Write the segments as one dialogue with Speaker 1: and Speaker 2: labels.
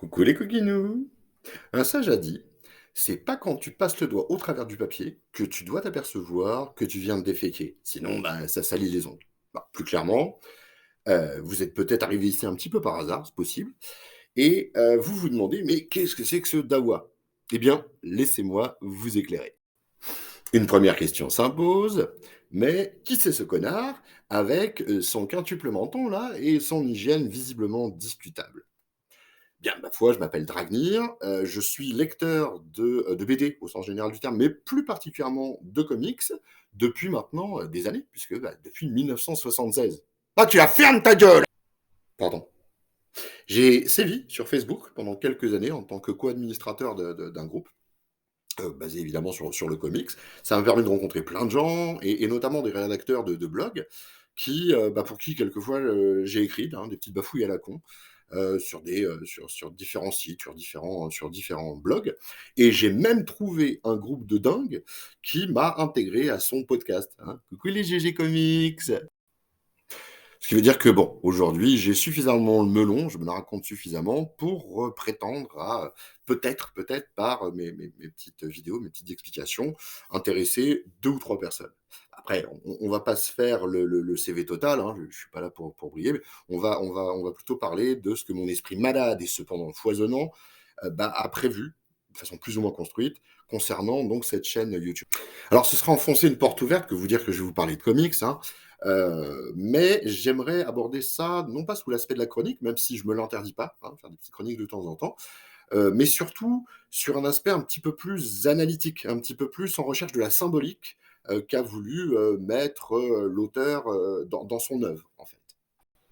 Speaker 1: Coucou les coquinous! Un sage a dit, c'est pas quand tu passes le doigt au travers du papier que tu dois t'apercevoir que tu viens de déféquer. Sinon, ça salit les ongles. Plus clairement, vous êtes peut-être arrivé ici un petit peu par hasard, c'est possible, et vous vous demandez, mais qu'est-ce que c'est que ce dawa? Eh bien, laissez-moi vous éclairer. Une première question s'impose, mais qui c'est ce connard avec son quintuple menton là et son hygiène visiblement discutable? Bien, ma foi, je m'appelle Dragnir, je suis lecteur de BD au sens général du terme, mais plus particulièrement de comics, depuis maintenant, des années, puisque, depuis 1976. Ah, tu la fermes ta gueule! Pardon. J'ai sévi sur Facebook pendant quelques années en tant que co-administrateur d'un groupe, basé évidemment sur le comics. Ça m'a permis de rencontrer plein de gens et notamment des rédacteurs de blogs qui, pour qui quelquefois, j'ai écrit, hein, des petites bafouilles à la con, sur différents sites, sur différents blogs. Et j'ai même trouvé un groupe de dingues qui m'a intégré à son podcast, hein. Coucou les GG Comics! Ce qui veut dire que bon, aujourd'hui, j'ai suffisamment le melon, je me la raconte suffisamment pour, prétendre à, peut-être par, mes petites vidéos, mes petites explications, intéresser 2 ou 3 personnes. Après, on va pas se faire le CV total, hein, je suis pas là pour briller, mais on va plutôt parler de ce que mon esprit malade et cependant foisonnant, a prévu, de façon plus ou moins construite, concernant donc cette chaîne YouTube. Alors ce sera enfoncer une porte ouverte que vous dire que je vais vous parler de comics, hein, mais j'aimerais aborder ça, non pas sous l'aspect de la chronique, même si je me l'interdis pas, hein, faire des petites chroniques de temps en temps, mais surtout sur un aspect un petit peu plus analytique, un petit peu plus en recherche de la symbolique, qu'a voulu, mettre, l'auteur, dans son œuvre, en fait.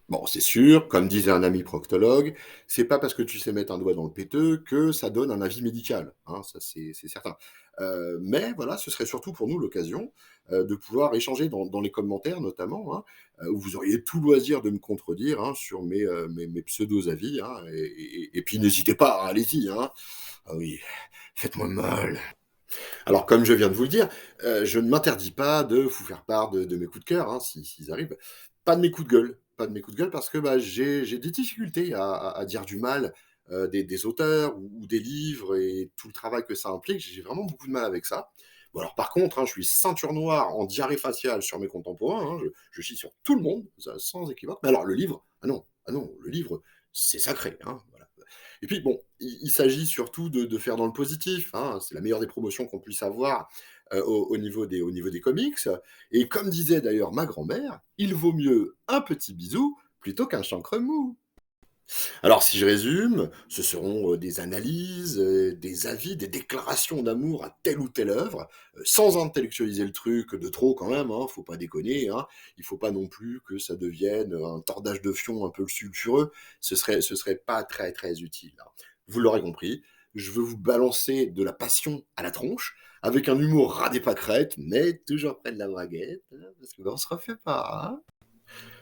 Speaker 1: Bon, c'est sûr, comme disait un ami proctologue, c'est pas parce que tu sais mettre un doigt dans le péteux que ça donne un avis médical, hein, ça c'est certain. Mais voilà, ce serait surtout pour nous l'occasion, de pouvoir échanger dans les commentaires notamment, hein, où vous auriez tout loisir de me contredire, hein, sur mes pseudos-avis, hein, et puis n'hésitez pas, hein, allez-y, hein. Ah oui, faites-moi mal. Alors comme je viens de vous le dire, je ne m'interdis pas de vous faire part de mes coups de cœur, hein, s'ils arrivent. Pas de mes coups de gueule, pas de mes coups de gueule parce que, j'ai des difficultés à dire du mal, des auteurs ou des livres et tout le travail que ça implique. J'ai vraiment beaucoup de mal avec ça. Bon alors par contre, hein, je suis ceinture noire en diarrhée faciale sur mes contemporains, hein, je chie sur tout le monde, ça sans équivoque. Mais alors le livre, ah non, le livre, c'est sacré, hein, voilà. Et puis bon, il s'agit surtout de faire dans le positif, hein, c'est la meilleure des promotions qu'on puisse avoir, au niveau des comics. Et comme disait d'ailleurs ma grand-mère: «Il vaut mieux un petit bisou plutôt qu'un chancre mou». Alors si je résume, ce seront, des analyses, des avis, des déclarations d'amour à telle ou telle œuvre, sans intellectualiser le truc de trop quand même, hein, faut pas déconner, hein. Il faut pas non plus que ça devienne, un tordage de fion un peu sulfureux, ce serait pas très, très utile, hein. Vous l'aurez compris, je veux vous balancer de la passion à la tronche, avec un humour ras des pâquerettes, mais toujours près de la braguette, hein, parce que, on se refait pas, hein.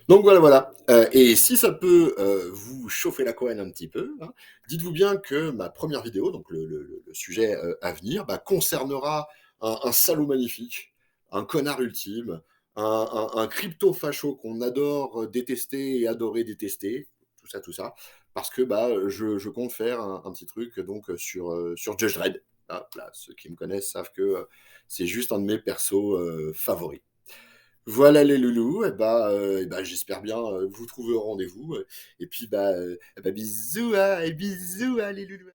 Speaker 1: Donc voilà, voilà. Et si ça peut, vous chauffer la couenne un petit peu, hein, dites-vous bien que ma première vidéo, donc le sujet, à venir, concernera un salaud magnifique, un connard ultime, un crypto-facho qu'on adore, détester et adorer détester, tout ça, parce que, je compte faire un petit truc donc, sur Judge Dredd. Ah, là, ceux qui me connaissent savent que, c'est juste un de mes persos, favoris. Voilà les loulous, j'espère bien, vous trouver au rendez-vous, et puis, bisous, hein, et bisous, hein, les loulous.